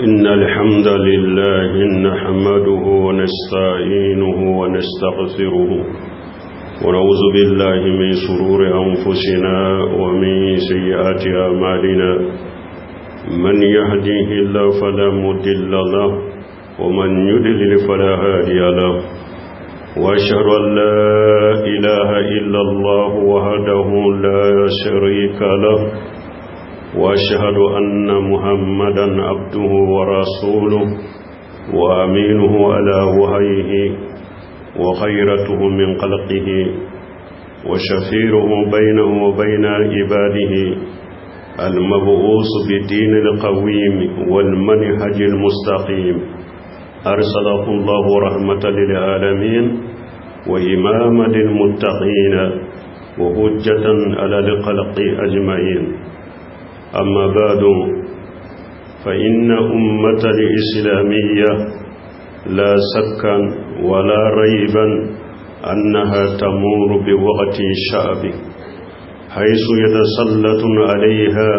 إن الحمد لله نحمده ونستعينه ونستغفره ونعوذ بالله من شرور أنفسنا ومن سيئات أعمالنا من يهديه الله فلا مضل له ومن يضلل فلا هادي له وأشهد أن لا إله إلا الله وحده لا شريك له وأشهد أن محمدا عبده ورسوله وأمينه على وحيه وخيرته من خلقه وشفيره بينه وبين عباده المبعوث بالدين القويم والمنهج المستقيم أرسله الله رحمة للعالمين وإماما للمتقين وحجة على الخلق أجمعين. أما بعد فإن أمة الإسلامية لا شكا ولا ريبا أنها تمر بوقت شعب حيث يتسلط عليها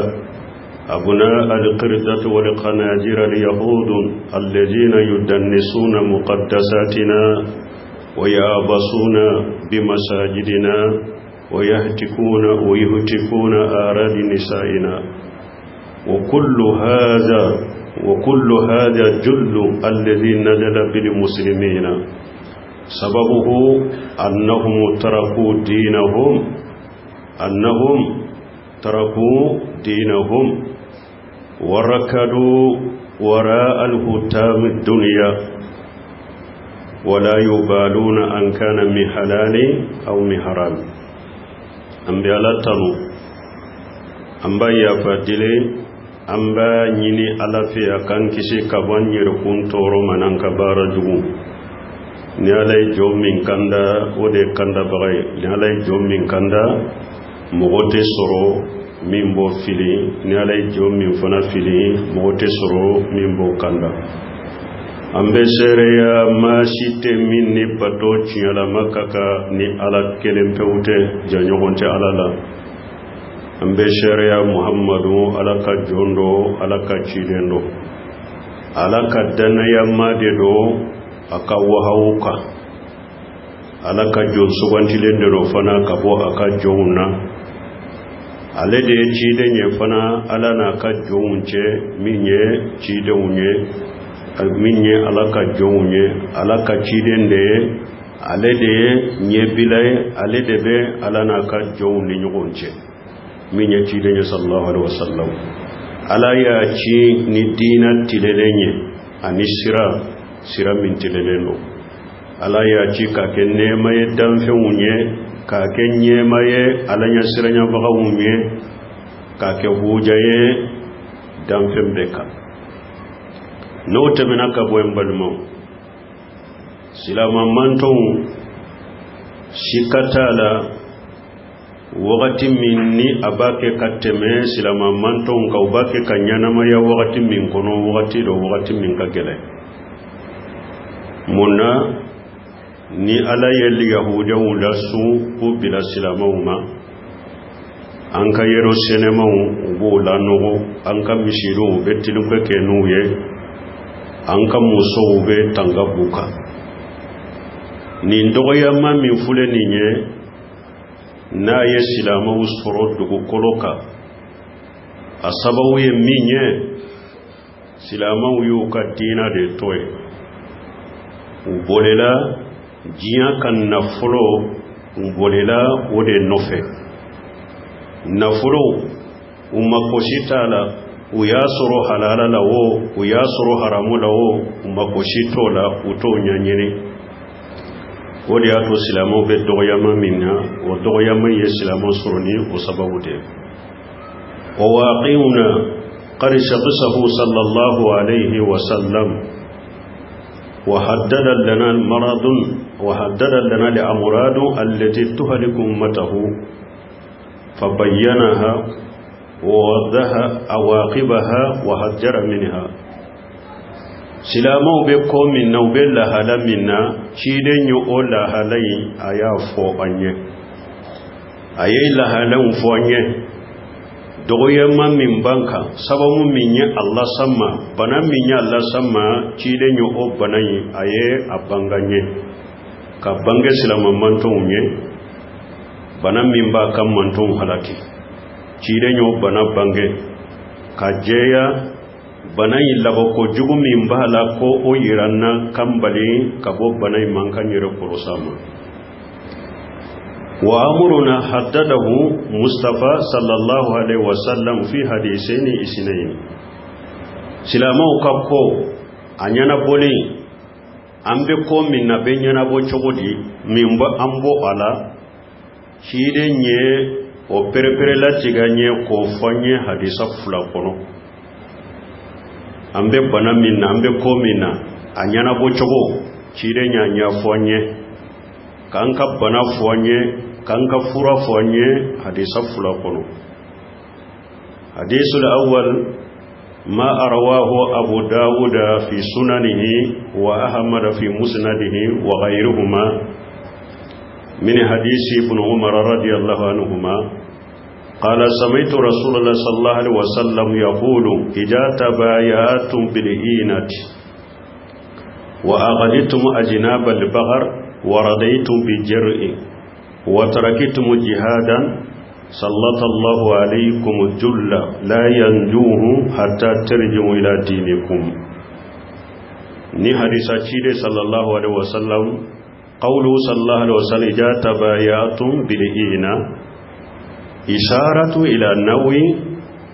أبناء القردة والخنازير اليهود الذين يدنسون مقدساتنا ويعبثون بمساجدنا ويهتكون آراد نسائنا وكل هذا جل الذي نزل بالمسلمين سببه أنهم تركوا دينهم وركضوا وراء الهتام الدنيا ولا يبالون أن كان من حلال أو من حرام. أنبياء تنو أنبا يفادلي أنبا نيني ألافي أكان كسي كبان يركون تورو منان كبار جمو نيالي جو من كندا ودي كندا بغي نيالي جو من كندا مغوتي سرو من بو فيلي نيالي جو من فنا فيلي مغوتي سرو من بو كندا ambe sereya ma site min ni bato tiala makaka ni ala kelempewte janyogonte alala ambe sereya muhammadu alaka jondo alaka chidendo alaka danaya madedo aka wahauka alaka jon sugantile do fana kabo aka jonna alede chidenye fana alana ka jonche minye chidenye minye alaka jonye alaka chidende alede nyebilay alede be alana ka jonni nyogonche minye chidenye sallallahu alaihi wasallam ala ya chi ni dina tilelenye anisira sira min tilelelo ala ya chi ka kenne maye danfe unye ka kenye maye alanya siranya baga unye ka ke hujaye danfe mbeka note menaka boyen balmo silama manton shikatala wakati minni abake kateme silama manton ka ubake kanyana maya wakati min kono wakati min kagele muna ni ala yeli yahuda ulasu ku bila silama uma anka yero senema ubo lanogo anka mishiru betilu kenuye anka muso be tanga buka ni ndoya mami fule ninye na ye silama usforo dugu koloka asabawu ye minye silama uyuka dina de toy ubolela jiya kan nafulo ubolela ode nofe nafulo umakoshitala uyasoro halala lawo uyasoro haramu lawo makoshito la utonyanyene wodi ato silamo be doyama minna o doyama ye silamo soroni o sababude wa waqina qad shaqisahu sallallahu alayhi wa sallam wa haddada lana maradun wa haddada lana li amradu allati tuhliku ummatahu fabayyanaha ووضح عواقبها وحذر منها silamo be ko min na be la hala minna chiden yo o la halai aya fo anye ayai la halan fo anye dogoyemma min banka sababu min ya Allah sama bana min ya Allah sama cide nyo o banayi aye abanganye ka bange silama manton nye bana min ba kan manton halaki cide nyo bana bange ka jeya banayi labo ko jugu min bala ko o yiranna kambali ka bo banayi mankan yere korosama وأمرنا حدده مصطفى صلى الله عليه وسلم في حديثين اثنين سلامو كاكو أنينا بولي أمبي كو من نبينا بو چوغدي من با أمبو على شيدي نيه o perepere la tiganye ko fonye hadisa fulakono ambe bana minna ambe ko minna anyana bo chogo chide nya fonye kanka bana fonye kanka fura fonye hadisa fulakono hadisul awwal ما أرواه أبو داود في سننه وأحمد في مسنده وغيرهما من حديث ابن عمر رضي الله عنهما قال سمعت رسول الله صلى الله عليه وسلم يقول إذا تبايعتم بالعينة وأغلتم أجناب البغر ورضيتم بالجرء وتركتم جهادا سلط الله عليكم الجل لا ينجوه حتى ترجعوا إلى دينكم ni hadisa cide sallallahu alaihi wasallam qawlu sallallahu alaihi wasallam ja tabayatum bil ina isharatu ila nawi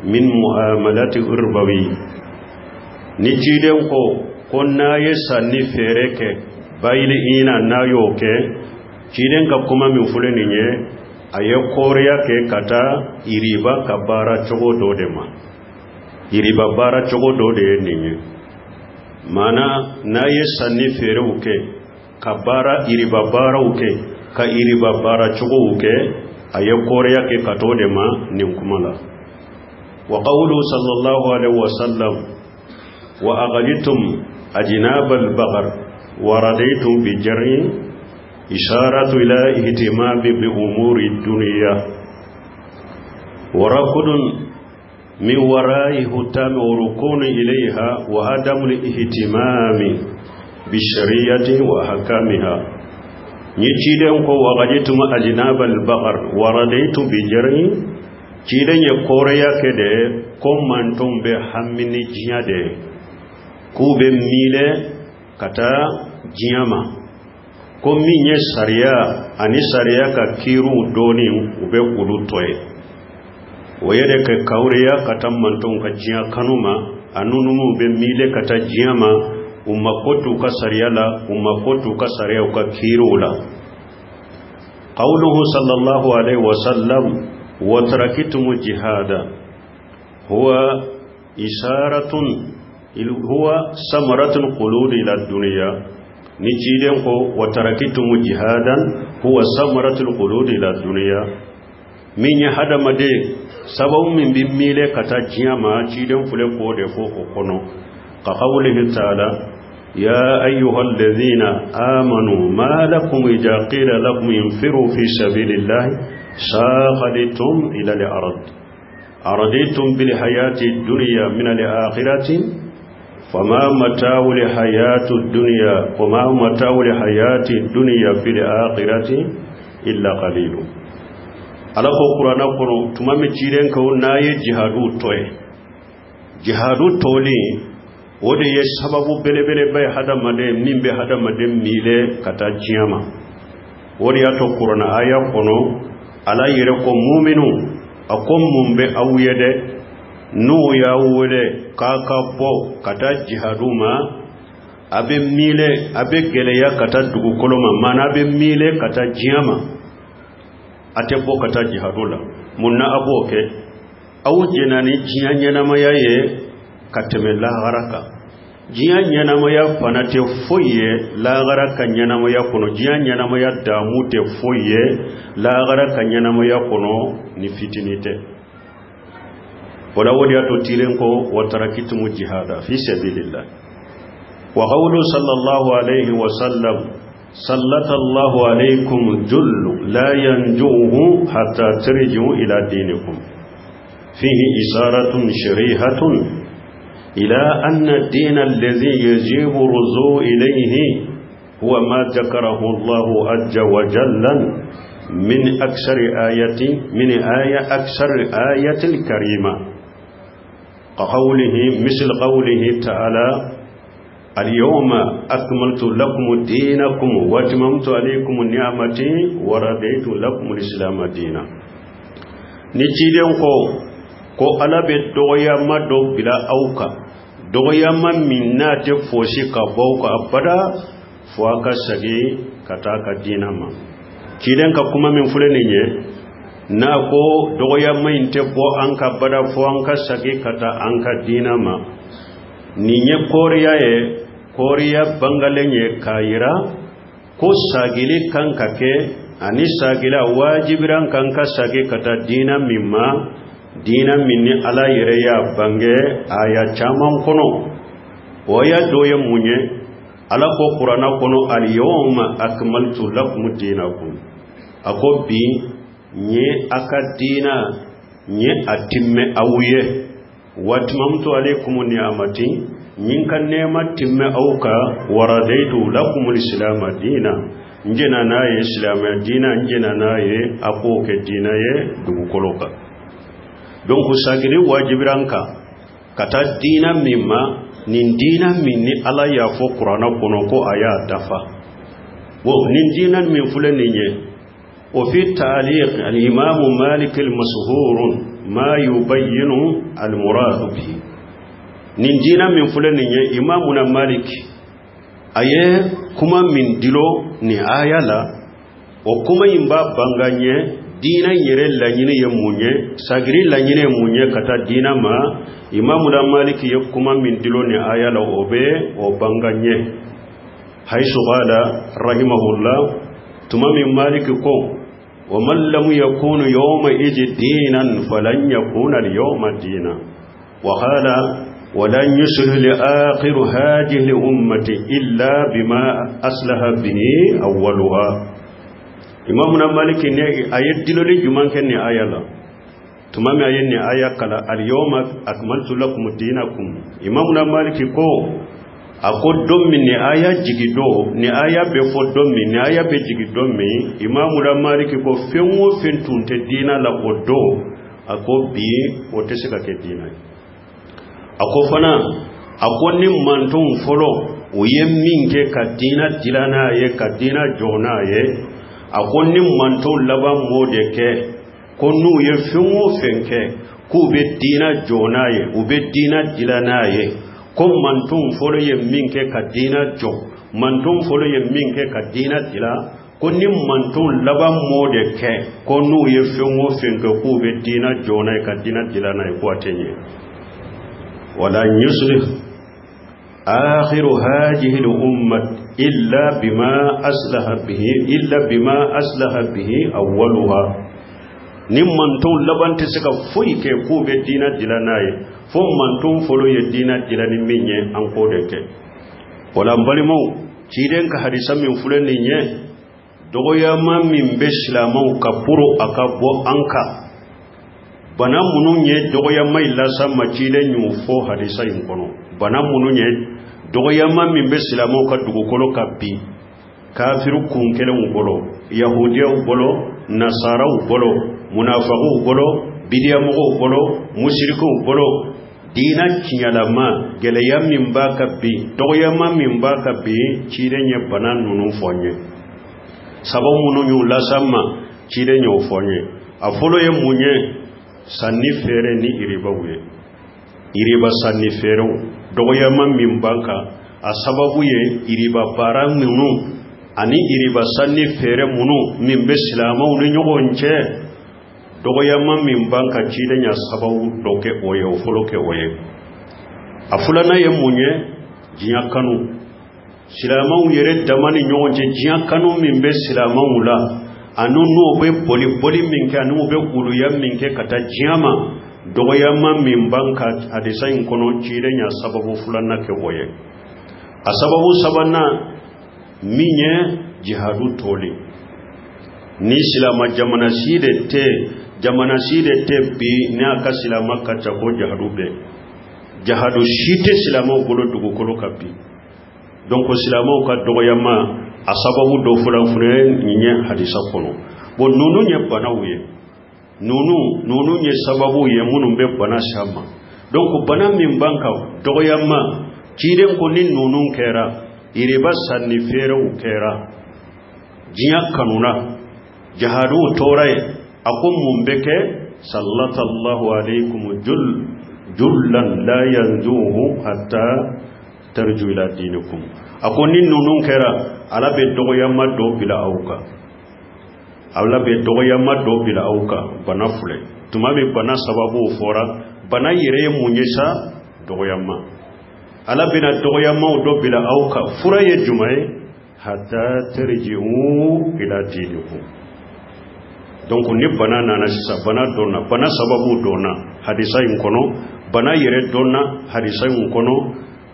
min muamalati urbawi ni cide ko naye sanni fereke bayil ina nayoke cide ka kuma min fulani ne aye koriya ke kata iriba kabara chogo dodema iriba bara chogo dode ninye mana naye sanni fere uke kabara iriba bara uke ka iriba bara chogo uke aye koriya ke katodema ninkumala wa qawlu sallallahu alaihi wasallam wa aghlitum ajnabal baghar wa radaytum bi jar'i إشارة إلى اهتمام بأمور الدنيا وركض من وراء هتام وركون إليها وعدم الاهتمام بالشريعة وأحكامها نيجيدن كو وغجتم أجناب البقر ورديتم بجري جيدن يكوريا كده كومانتم بحمني جياده كوب ميله كتا جياما ko min ye sariya ani sariya ka kiru doni ube kulu toye wayede ka kawriya kata manton ka jiya kanuma anunumu be mile kata jiyama ummakotu ka sariya la ummakotu ka sariya ka kiru la qawluhu sallallahu alaihi wasallam wa tarakitum jihada huwa isharatun huwa samaratun qulud ila dunya ni ciden ko watarakitum jihadan huwa samaratul qulud ila dunya min ya hada made sababu min bimmile kata jiyama ciden fule ko de fo ko kono ka qawlihi ta'ala ya ayyuhalladhina amanu ma lakum idha qila lakum infiru fi sabilillahi saqaditum ila al-ard araditum bil hayati dunya min al-akhirati فما متاع الحياة الدنيا وما متاع الحياة الدنيا في الآخرة إلا قليل على القرآن قرآن تمام جيرين كوناي جهادو توي جهادو تولي ودي يسبب بلي بلي باي هذا مدين مين بي هذا مدين ميلة كتا جياما ودي أتو قرآن آية كونو على يركو مؤمنو أقوم ممبي أو يده nu ya wole kaka bo kata jihaduma abe mile abe geleya kata dugu koloma mana abe mile kata jiyama ate bo kata jihadula munna aboke awu jenani jiyanya na mayaye kateme la haraka jiyanya na maya panate foye la haraka nyana maya kono jiyanya na maya damute foye la haraka nyana maya kono ni fitinite ولا ودياتو تيرنكو وتركتم الجهاد في سبيل الله وقوله صلى الله عليه وسلم سلط الله عليكم جل لا ينجوه حتى ترجعوا إلى دينكم فيه إشارة شريحة إلى أن الدين الذي يجب الرجوع إليه هو ما ذكره الله عز وجل من أكثر آية الكريمة مثل قوله تعالى اليوم أكملت لكم دينكم وأتممت عليكم نعمتي ورضيت لكم الإسلام دينا نتيجة ko alabe dogoyama do bila auka dogoyama minna te fosi ka bauka abada fo aka sagi kataka dinama kiden ka kuma min fulani nye na ko dogoyama inte bo anka bada fo anka sagi kata anka dinama ninye koriya bangalenye kaira ko sagili kanka ke ani sagila wajibiran kanka sagi kata dina mimma dina minni ala yere ya bange aya chaman kono oya doye munye ala ko qur'ana kono al yawma akmaltu lakum dinakum akobi nye akadina nye atimme awuye watmamtu alaykum ni'amati nyinka nema timme auka waradaitu lakum alislam dina njena naye islam dina njena naye apoke dina ye dugukoloka donc sagiri wajibiranka kata dina mimma nin dina minni ala ya fo qur'ana kono ko aya dafa wo nin dina min fulani nye o fi ta'liq al-imam malik al-mashhur ma yubayyinu al-murad bihi nin dina min fulani nye imamuna malik aye kuma min dilo ni ayala o kuma imba banganye dina yere lanyine ye munye sagiri lanyine munye kata dina ma imamu da maliki ye kuma min dilo ni ayala obe o banganye haisu qala rahimahullah tuma min maliki ko wa man lam yakunu yawma iji dinan falan yakuna al-yawma dina wa qala ولن يصلح لآخر هذه الأمة إلا بما أصلح به أولها إمامنا مالك آيات دلولي جمان كني آية لا تمامي آيات آية كلا اليوم أكملت لكم دينكم إمامنا مالك كو أقول دومي ني آية جيجدو ني آية بفو دومي ني آية بجيجي دومي إمامنا مالك كو فيمو فينتون تدينا لقدو أقول بي وتسكا كدينا ako fana ako ni manton folo o ye minke kadina dilana ye kadina jona ye ako ni manton laba mode ke ko nu ye fumo fenke ku be dina jona ye u be dina dilana ye ko manton folo ye minke kadina jo manton folo ye minke kadina dila ko ni manton laba mode ke ko nu ye fumo fenke ku be dina jona ye kadina dilana ye ko atenye ولا يصلح آخر هذه الأمة إلا بما أصلح به أولها نمان تون لبان تسكا فويك كوب دينا دلاناي فمان تون فلو يدينا دلاني مني أنقودك ولا مبالمو تيدن كحديثا من فلنيني دوغيا ما من بسلامو كبرو أكبو أنكا bana mununye dogoya mai lasa machile nyufo hadisa inkono bana mununye dogoya mami besilamo ka dugukolo kapi kafiru kunkele ubolo yahudiya ubolo nasara ubolo munafiqu ubolo bidiyamu ubolo mushriku ubolo dina kinyalama geleya mimba kapi dogoya mami mimba kapi chirenye bana nunu fonye sabo mununyu lasama chirenye ufonye afolo ye munye sanni fere ni iriba wuye iriba sanni fere dogoyama min banka a sababu ye iriba bara munu ani iriba sanni fere munu min be silamaw ni nyogonche dogoyama min banka chidenya sababu doke oye ofoloke oye afulana ye munye jinya kanu silamaw yere damani nyogonche jinya kanu min be silamaw la anu no be boli minke anu be kulu ya minke kata jama dogoyama min banka adisain kono chirenya sababu fulana ke oye asababu sabana minye jihadu toli ni silama jamana side te jamana side tebbi ne aka silama kacha ko jahadu be jahadu shite silama golo dugu kolo kapi donc silama ka dogoyama asababu do fulan fure nye hadisa kono bon nunu nye bana uye nunu nye sababu ye munu be bana shama donc bana min banka dogoyama kiden ko ni nunu kera iriba sanni fere u kera jiya kanuna jahadu toray akum mumbeke sallallahu alaykum jullan la yanzuhu hatta tarju ila dinikum akoni nunun kera ala be dogoyama do bila auka ala be dogoyama do bila auka bana fule tuma be bana sababu fora bana yire munyesa dogoyama ala bina dogoyama do bila auka fura ye jumai hatta tarju ila dinikum donc ni bana nana sisa bana donna bana sababu donna hadisa in kono bana yire donna hadisa in kono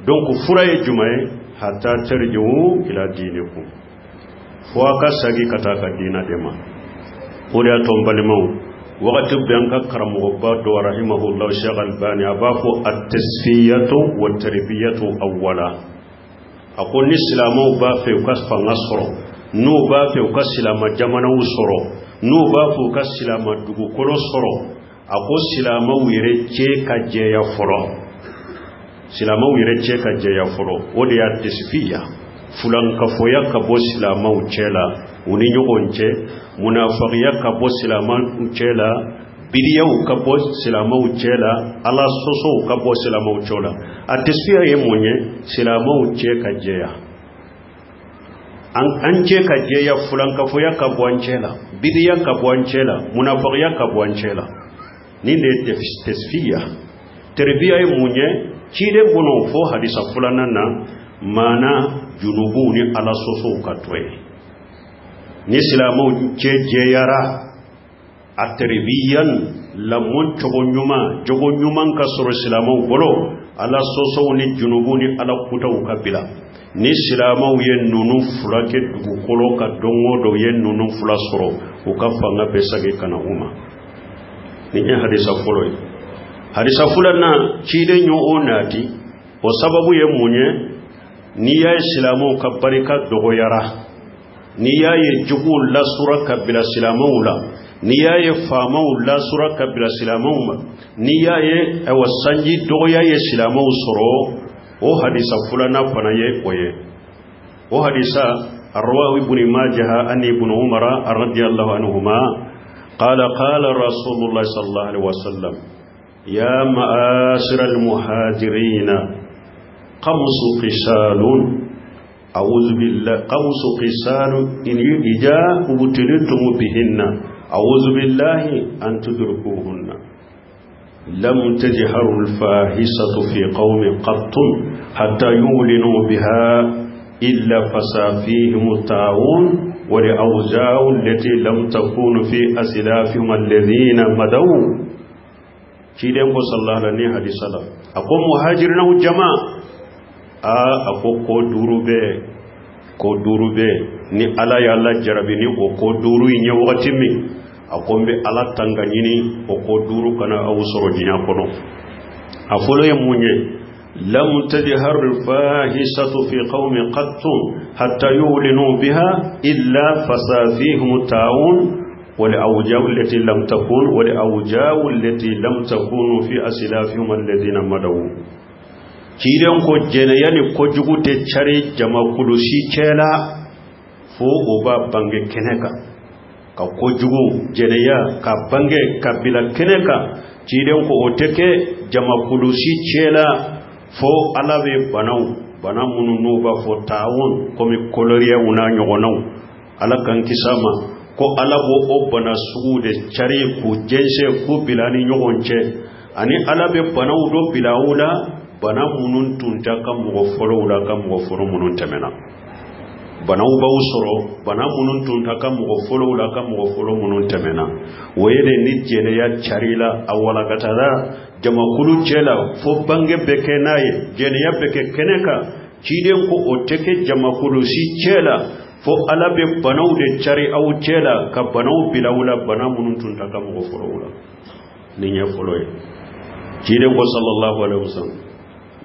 donc fura ye jumaye hatta tarji'u ila dinikum fo aka sagi kata ka dina dema ori atombale maw waqtu bianka karamu ba do rahimahullah shaykh albani abafu at-tasfiyatu wa tarbiyatu awwala akoni islamu ba fe kasfa ngasro no ba fe kasilama jamana usoro no ba fu kasilama dugu kolo soro ako silama wire ke kaje ya foro silama wire che ka je ya foro odi ya tisfiya fulan ka foya ka bo silama uchela uni nyogonche munafiqiya ka bo silama uchela bidiya ka bo silama uchela ala soso ka bo silama uchola atisfiya ye munye silama uche ka je ya an che ka je ya fulan ka foya ka bo anchela bidiya ka bo anchela munafiqiya ka bo anchela ni ne tisfiya terbiya ye munye kide bono fo hadisa fulana na mana junubu ni ala soso katwe ni islamu je yara atribiyan lamun jogonyuma ka soro islamu bolo ala soso ni junubu ni ala kuta ukabila ni islamu ye nunu fulake dugukolo ka dongo do ye nunu fula soro ukafanga besage kana uma ni hadisa folo hadisa fulana kide nyo onati o sababu ye munye ni ya islamu ka barika dogoyara ni ya ye jugu la sura kabila islamu la ni ya ye fama la sura kabila islamu ni ya ye wasanji dogoya ye islamu soro o hadisa fulana fana ye oye o hadisa arwawi ibn majah an ibn umara radiyallahu anhuma qala rasulullah sallallahu alaihi wasallam يا معاشر المهاجرين قمص قسال أعوذ بالله قمص قسال إن إذا ابتليتم بهن أعوذ بالله أن تدركوهن لم تجهروا الفاحشة في قوم قط حتى يعلنوا بها إلا فسا فيهم الطاعون ولأوجاع التي لم تكون في أسلافهم الذين مضوا kiden ko sallallahu alaihi hadisala ako muhajirina jamaa ako ko durube ni ala ya Allah jarabi ni ko duru nya wakati mi ako be ala tanganyini ko duru kana awsoro dinya kono afolo ye munye lam tajhar fahishatu fi qaumi qattum hatta yulinu biha illa fasafihum ta'un ولأوجاء التي لم تكون في أسلافهم الذين مضوا kidan ko jeneyani ko jugute chare jama kulusi chela fo oba bange keneka ka ko jugu jeneya ka bange kabila keneka kidan ko oteke jama kulusi chela fo alabe banamunu no ba fo taawon komi koloriya una nyogonau ala kan kisama ko alabo obana suude chari ku jense ku bilani nyogonche ani alabe bana udo bilawula bana munun tunta kam mo folowula kam mo foro munun temena bana uba usoro bana munun tunta kam mo folowula kam mo foro munun temena woyede ni jene ya charila awala gatada jama kulu chela fo bange bekenaye jene ya beke keneka kiden ko oteke jama kulu si chela fo ala be banaw de cari aw cela ka banaw bilawla bana munun tun ta kam go forowla ni nya foloy jide ko sallallahu alaihi wasallam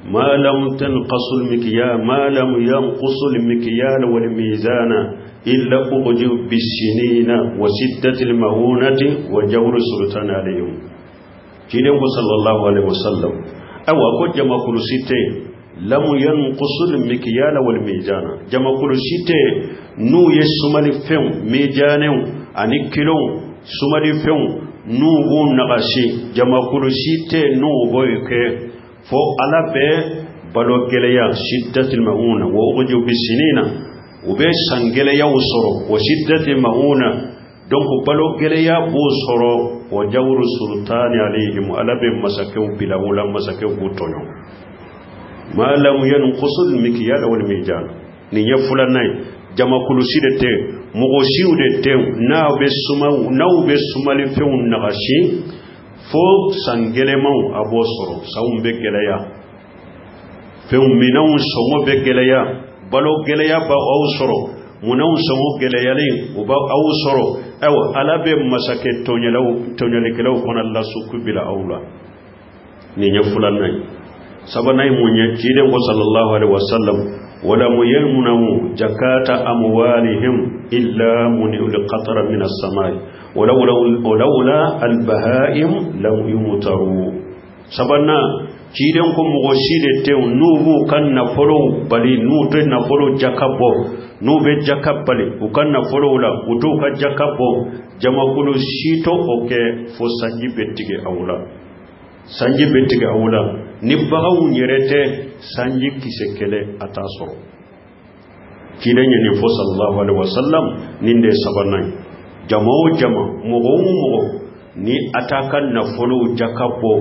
ma lam tanqasul mikya ma lam yanqusul mikyal wal mizana illa uqju bisinina wa siddatil mahunati wa jawr sultan alayhim jide ko sallallahu alaihi wasallam awa ko jama kulusite lam yanqusul mikyal wal mizana jama kulusite nu yesumali fem mijanew ani kilon sumali fem nu gun nagashi jama kulusite nu boyke fo alabe balo geleya shiddatil mauna wa uqju bisinina ube sangeleya usoro wa shiddatil mauna donc balo geleya bo soro wa jawru sultani alayhim alabe masakew bilawla masakew butonyo ma lam yanqusul mikyal wal mizan ni yafulanay jama kuluside te mogo siwde te nawbe sumali fewn nagashi fo sangelemaw abo soro sawumbe geleya fewn minaw somo be geleya balo geleya ba aw soro munaw somo geleya le uba aw soro aw alabe masake tonyele kelaw kono Allah sukubila awla ni nyafulanay sabanay munye kide ko sallallahu alaihi wasallam wala muyamunu zakata amwalihim illa munil qatra min as-samai ولولا البهائم لم يمطروا سبنا كيدن كو مغشيده تيو نوبو كان نفلو بالي نوت نفلو جاكابو نوبه جاكابالي وكان نفلو لا وتوكا جاكابو جماكلو شيتو اوكي فو سانجي بتيغي اولا سانجي بتيغي اولا نيباو نيرته سانجي كيسكله اتاسو كيدن ني فو صلى الله عليه وسلم نينده سبنا jama mogo ni atakan na folo jakabo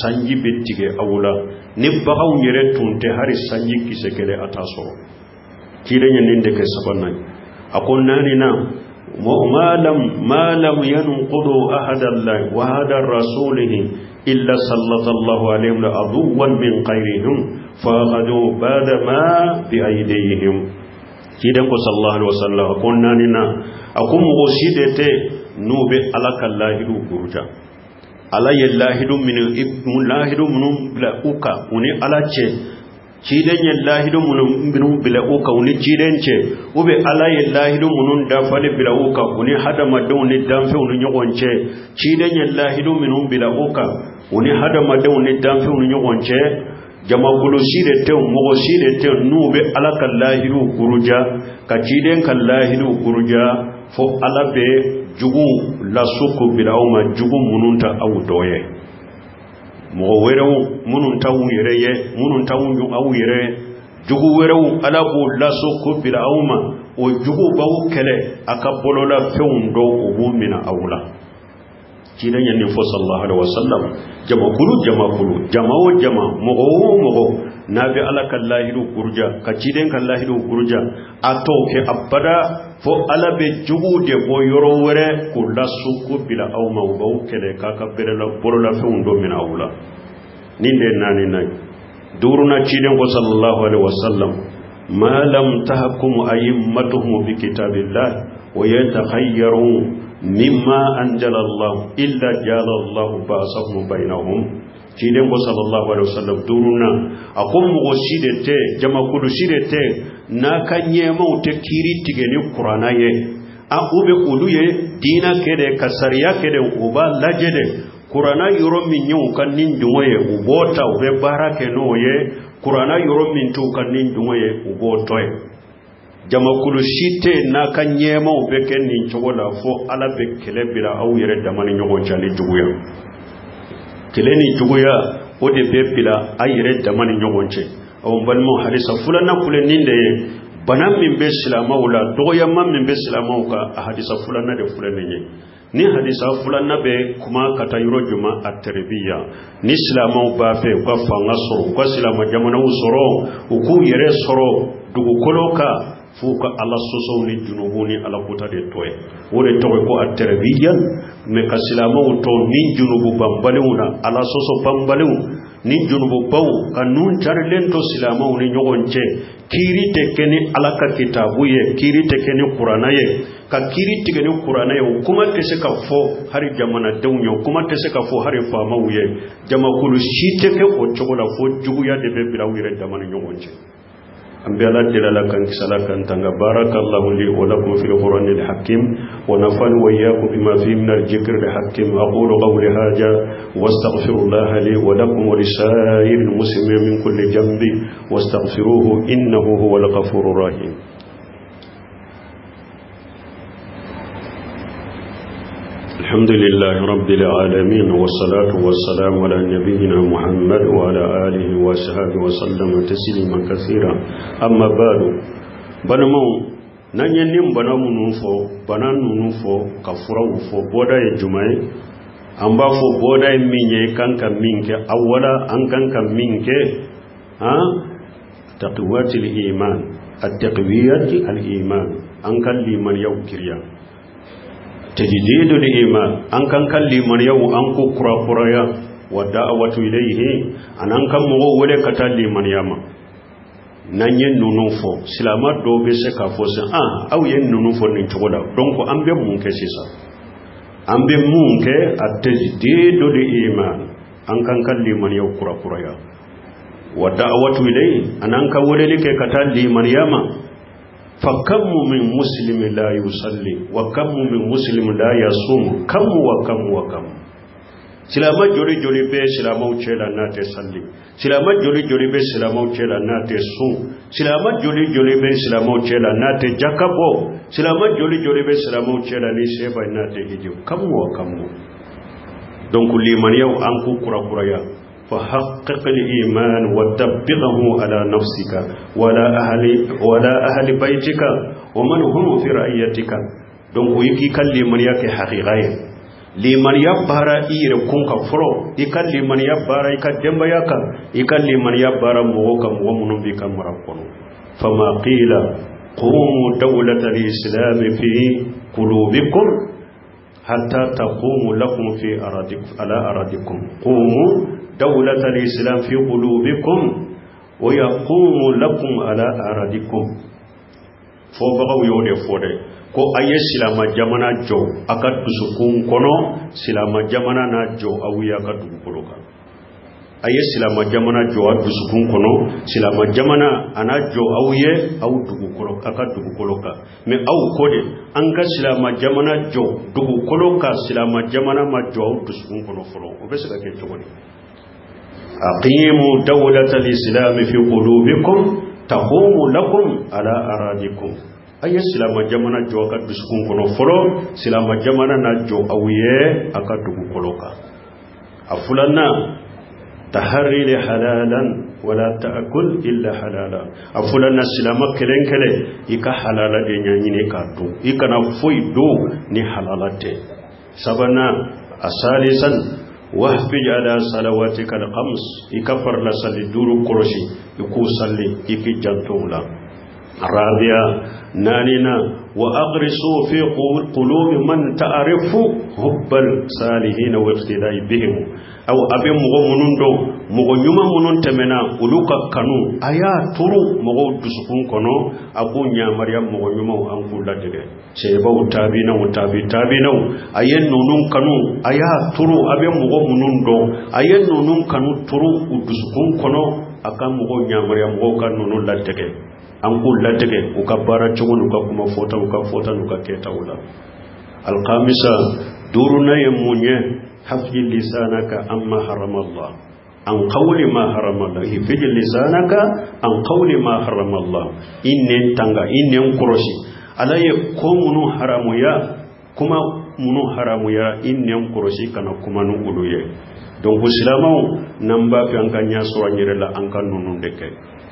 sanji bettige awula ni bagaw nyere tunte hari sanji kisekele ataso kidenya ninde ke sabanay akon nani na ma lam yanqudu ahada Allah wa hada rasulihi illa sallallahu alayhi wa aduwan min qayrihim faqadu bada ma bi aydihim kidan ko sallallahu alaihi wasallam akon nani na akum gosidete nube alaka lahidu guruja ala yallahidu min ibnu lahidu munum bila uka uni alache ciden yallahidu munum bila uka uni cidenche ube ala yallahidu munun dafale bila uka uni hadama dawni damfe uni nyogonche ciden yallahidu minum bila uka uni hadama dawni damfe uni nyogonche jama guloside te mogo side te nube alaka lahidu guruja ka ciden kan lahidu guruja fo alabe jugu la suku bilawma jugu mununta awu doye mo werew mununta wu yereye mununta wu awu yere jugu werew alabu la suku bilawma o jugu bawu kele akabolola fewndo ubumina awla kidan yanni fo sallallahu alaihi wasallam jama mogo nabi alaka lahidu gurja ka ciden kan lahidu gurja atoke abada fo alabe jugude bo yoro were ko lasuko bila awma baw kele kaka berela borola fewndo min awla ninde nani nay duruna ciden ko sallallahu alaihi wasallam ma lam tahkum a'immatuhum bi kitabillah wa yatakhayyaru mimma anjala Allah illa jala Allah ba'sahum bainahum ciden ko sallallahu alaihi wasallam duruna akum go sidete jama kudu sidete na kanye mauta kiri tigeni qur'ana ye a ube kudu ye dina kede kasariya kede uba lajede qur'ana yoro min nyu kan nin dumoye ubota ube barake no ye qur'ana yoro min tu kan nin dumoye uboto ye jama kudu site na kanye mau be ken nin chogola fo ala be kele bila aw yere damani nyogo chali juguya kele ni juguya ode be bila ayere damani nyogo che aw balmo hadisa fulana kule ninde banam min be silama wala doya mam min be silama ka hadisa fulana de fulana ni hadisa fulana be kuma kata yoro juma at-tarbiya ni silama ba fe ko fanga soro ko silama jamana usoro ku yere soro dugu koloka fuka ala soso ni junubuni ala kuta de toye wore toye ko at-tarbiyan me kasilama to ni junubu bambalewuna ala soso bambalewu ni junubu baw kanun charlen to silama ni nyogonche kiri tekeni ala ka kitabu ye kiri tekeni qur'ana ye ka kiri tekeni qur'ana ye kuma tese ka fo hari jamana dewnyo kuma tese ka fo hari fama wuye jamakulu shiteke o chogola fo jugu ya debe birawire jamana nyogonche أنبياء الله كان كسلاكا بارك الله لي ولكم في القرآن الحكيم ونفعني وإياكم بما فيه من الذكر الحكيم أقول قولي هذا واستغفر الله لي ولكم ولسائر المسلمين من كل جنب واستغفروه إنه هو الغفور الرحيم الحمد لله رب العالمين والصلاة والسلام على نبينا محمد وعلى آله وصحبه وسلم تسليما كثيرا أما بعد بنمو نانينم بنمو نوفو بنانو نوفو كفرو فو بودا الجمعي أمبا فو بودا ميني كانك مينك أولا أنكانك مينك تقوات الإيمان التقوية الإيمان أنكال لمن يوكريا تجديد الإيمان أنكن كل من يو أنكو كرا والدعوة إليه أنكن مغول كتال من يما نانين نونفو سلامات دو بسكا فوسن أو ين نونفو ننتولا دونك أمبي مونك سيسا أمبي مونك التجديد الإيمان أنكن كل من يو كرا والدعوة إليه أنكن وللك كتال من يما فكم من مسلم لا يصلي وكم من مسلم لا يصوم كم وكم سلامة جولي جولي بي سلامة وچلا ناتي صلي سلامة جولي جولي بي سلامة وچلا ناتي صوم سلامة جولي جولي بي سلامة وچلا ناتي جاكبو سلامة جولي جولي بي سلامة وچلا نيسيبا ناتي هجو كم وكم دونك لمن يو أنكو كرا يا فحقق الإيمان وتطبقه على نفسك ولا أهل بيتك ومن هم في رأيتك دونك يكي كلمن يكي حقيقية لمن يبارا إير كونك فرو يكال لمن يبارا يكال دمبياك يكال لمن يبارا موكا ومن بك مرقون فما قيل قوموا دولة الإسلام في قلوبكم حتى تقوموا لكم على أراضكم قوموا دولة الإسلام في قلوبكم ويقوم لكم على أراضكم فوبغوا يودي فودي ko aye silama jamana jo akatu sukun kono silama jamana na jo awiya ka dugukoloka aye silama jamana jo adu sukun kono silama jamana ana jo awiye au dugukoloka aka dugukoloka me au kode anga silama jamana jo dugukoloka silama jamana ma jo adu sukun kono folo obesaka ke jogoni أقيموا دولة الإسلام في قلوبكم تقوم لكم على أراضيكم أي سلام جمانا جو أكاد بسكون كنو فلو سلام جمانا نجو أويه أكاد بكولوكا أفلنا تحري حلالا ولا تأكل إلا حلالا أفلنا سلام كلين كلي إكا حلالا دينيا نيكادو إكا نفوي دو ني حلالاتي سبنا أسالسا واحفج على صلواتك الخمس يكفر لصلي دور كروشي يكو صلي يكي جنتولا رابعا ناننا وأغرسوا في قلوب من تعرف حب الصالحين واقتداء بهم أو أبي مغمنون دو مغنيما منون تمنا أولوكا كانو أيا ترو مغو دسكون كنو أبو نيامريا مغنيما أنكو لدغي سيبا تابينا أين نونون كانو أيا ترو أبي مغمنون دو أين نونون كانو ترو دسكون كنو أكا مغو نيامريا مغو كانو لدغي أنكو لدغي وكبارا چون وكما فوتا وككيتا ولا الخامسة دورنا يمونيه حفظ لسانك أما حرم الله عن قول ما حرم الله حفظ لسانك عن قول ما حرم الله إن تنغا إن كروشي على يكون منو حرام يا كما منو حرام يا إن كروشي كنا كما نقولوا يا donc silamaw namba fi anka nya so nyire la anka nunu ndeke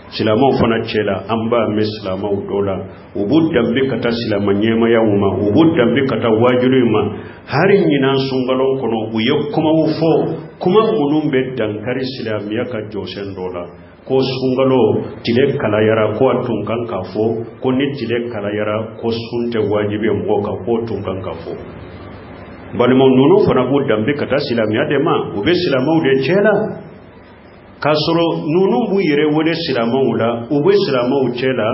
silamaw fana chela amba me silamaw dola ubudda be kata silama nyema ya uma ubudda be kata wajurima hari nyina sungalon kono uye kuma ufo kuma munumbe dankari silamiya ka josen dola ko sungalo tile kala yara ko tunkan kafo ko ni tile kala yara ko sunte wajibi mo ka ko tunkan kafo balmo nunu fana bu dambe kata silamiya de ma ube silamau de chela kasoro nunu bu yere wode silamau la ube silamau chela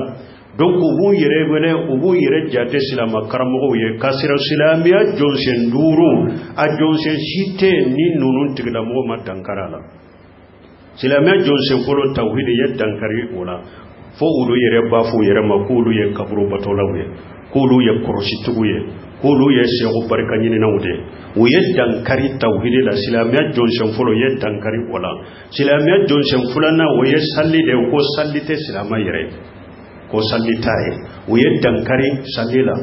donc ubu yere wele ubu yere jate silama karamo ye kasira silamiya jonsen duru a jonsen shite ni nunu tigla mo matankarala silamiya jonsen folo tawhid ye dankari wala fo ulu yere bafu yere makulu ye kaburu batolawe kulu ye korosituye kulu ye shegu barka nyini nawde wo ye dankari tawhid la silamiya jonsen folo ye dankari wala silamiya jonsen fulana wo ye salli de ko sallite silama yere ko sallitaye wo ye dankari sallila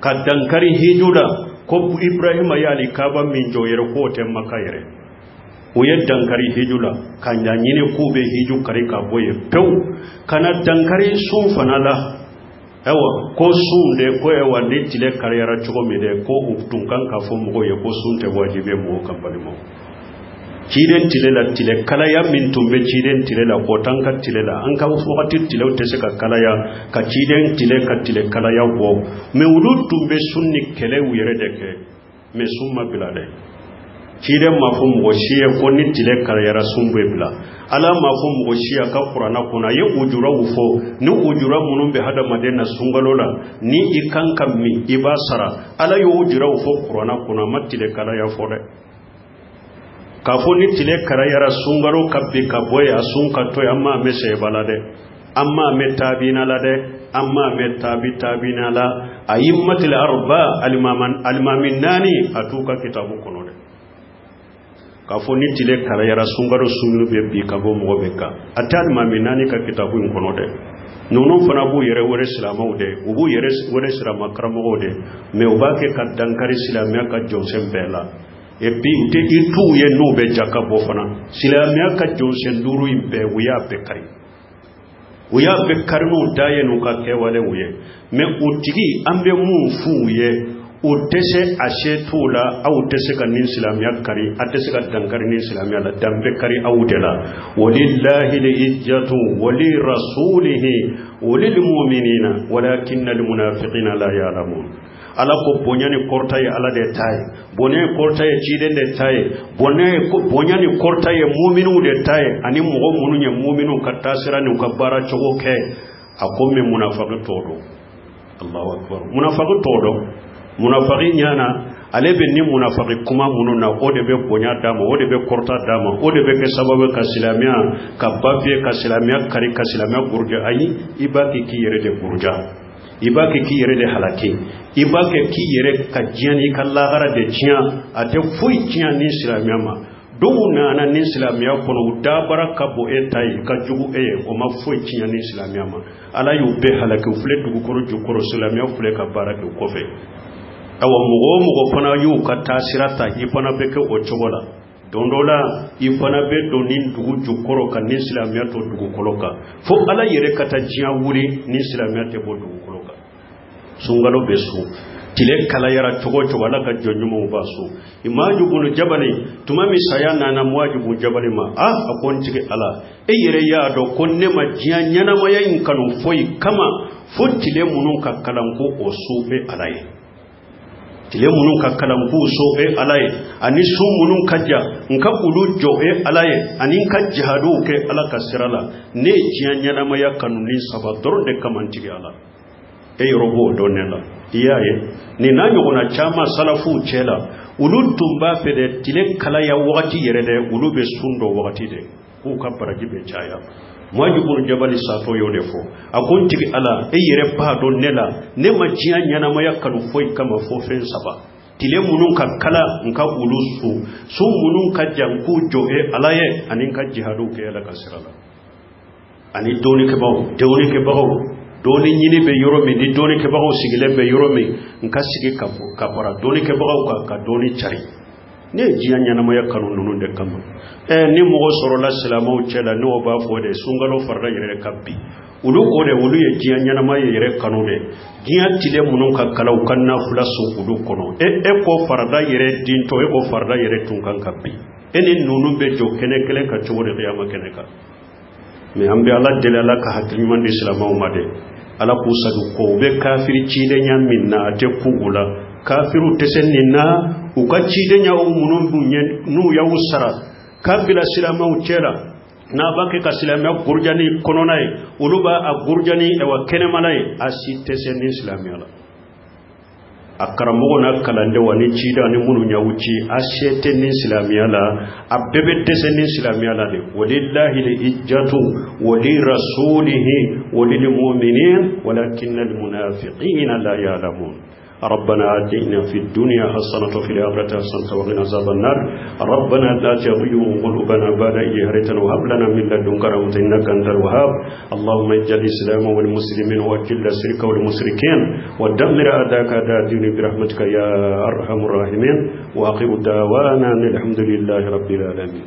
ka dankari hijula ko ibrahima yali kaba min joyere ko te makayere wo ye dankari hijula kanya nyine kube hiju kari ka boye pew kana dankari sun fanala ewa ko sunde ko ewa litile kariyara chugo mide ko utunkan ka fo mo ye ko sunte wajibe mo kampani mo ciden tilela tile kalaya min tumbe ciden tilela ko tanka tilela an ka wakati tilew tese ka kalaya ka ciden tile ka tile kalaya wo me wulu tumbe sunni kele wuyere deke me summa bilade ciden mafum go shiye ko ni tile kalaya sumbe bila ala mafum go shiya ka qur'ana kuna ye ujura wufo ni ujura munum be hada madena sungalola ni ikan kammi ibasara ala yo ujura wufo qur'ana kuna matile kalaya fode kafo ni tile karayara sungaro kabbi kaboy asunka to amma me se balade amma me tabina lade amma me tabina la ayimmatul arba alimamin nani atuka kitabu kono de kafo ni tile karayara sungaro sunu be bi kabo mo beka atal mamin nani ka kitabu kono de nono fana bu yere wore islamaw de ubu yere wore islama karamo de me ubake ka dankari islamia ka jonsem bela et puis te itu ye no be jaka bofana silamiya ka jonsen duru imbe uya be kari no daye no ka kewale uye me utigi ambe mu fu ye utese ashetula au utese ka nin silamiya kari atese ka dankari nin silamiya la dambe kari awdela walillahi liijjatu wali rasulihi walil mu'minina walakinnal munafiqina la ya'lamun ala ko bonyani kortaye ala de taye bonne kortaye ciden de taye bonne ko bonyani kortaye mu'minu de taye ani mo mununye mu'minu katasira ni ukabara chogoke akome munafiqu todo Allahu akbar munafiqu todo munafiqi nyana alebe ni munafiqi kuma mununa ode be bonya dama ode be korta dama ode be ke sababu ka silamiya ka bafie ka silamiya kari ka silamiya gurja ayi ibaki ki yere de gurja ibake ki yere de halaki ibake ki yere ka jiani ka lagara de jian ate foi jian ni islamiyama ma dona na ni islamiyama kono dabara ka bo etai ka jugu o ma foi jian ni islamiyama ala yu be halaki fule dugu koro jukoro islamiyama fule ka baraka ko fe awa mugo fana yu ka tasirata ifana beke o chogola dondola ifana be donin dugu jukoro ka ni islamiyama to dugu koloka fo ala yere kata jian wuri ni islamiyama te bo dugu sungalo besu tile kala yara chogo ala ka jonjumo basu imaju bunu jabali tumami sayana na mwajibu jabali ma akon tike ala yere ya do konne ma jianyana ma yayin kanu foi kama fotile munun ka kalanko osube alaye tile munun ka kalanko so alaye ani su munun kajja nka kulu jo alaye ani ka jihadu ke ala kasirala ne jianyana ma yakanu ni sabador de kamantike ala robo donela iyaye ni nanyo kuna chama salafu chela ulu tumba fede tile kala ya wakati yerede ulu be sundo wakati de ku kapara jibe chaya mwajibun jabali sato yodefo akunti ala yere pa donela ne majia nyana maya kanu foi kama fofen saba tile munun ka kala nka ulusu su munun ka janku jo alaye anin ka jihadu ke ala kasirala ani doni ke bawo doni nyini be yoromi ni doni ke bago sigile be yoromi nka sigi kapara doni ke bago ka doni chari ne jiya nyana moya kanu nunu de kama ni mo soro la salama chela no ba fode sungalo farda yere kabbi ulu ko de ulu ye jiya nyana moya yere kanu de jiya tile munun ka kalau kanna fulasu ulu kono ko farda yere dinto ko farda yere tunkan kabbi eni nunu be jo kene kele ka chore qiyama kene ka mais ambe ala dele ala ka hakki man de islamaw made ala ku sadu ko be kafiri ci de nyam minna te kugula kafiru tesenina u ka ci de nyaw munon bunyen nu ya usara kabila islamaw cela na banke ka islamaw gurjani kononay uluba a gurjani e wa kenemalay asi tesenni islamiyala akaramogo na kalande wani cida ni munu nyawuci ashete ni islamiyala abebe tesenni islamiyala de walillahi al-ijjatu wa li rasulihi wa lil mu'minin walakinna al-munafiqina la ya'lamun ربنا آتنا في الدنيا حسنة وفي الآخرة حسنة وقنا عذاب النار ربنا لا تزغ قلوبنا بعد إذ هديتنا وهب لنا من لدنك رحمة إنك أنت الوهاب اللهم اجعل الإسلام والمسلمين وأذل الشرك والمشركين ودمر أعداءك أعداء الدين برحمتك يا أرحم الراحمين وآخر دعوانا أن الحمد لله رب العالمين.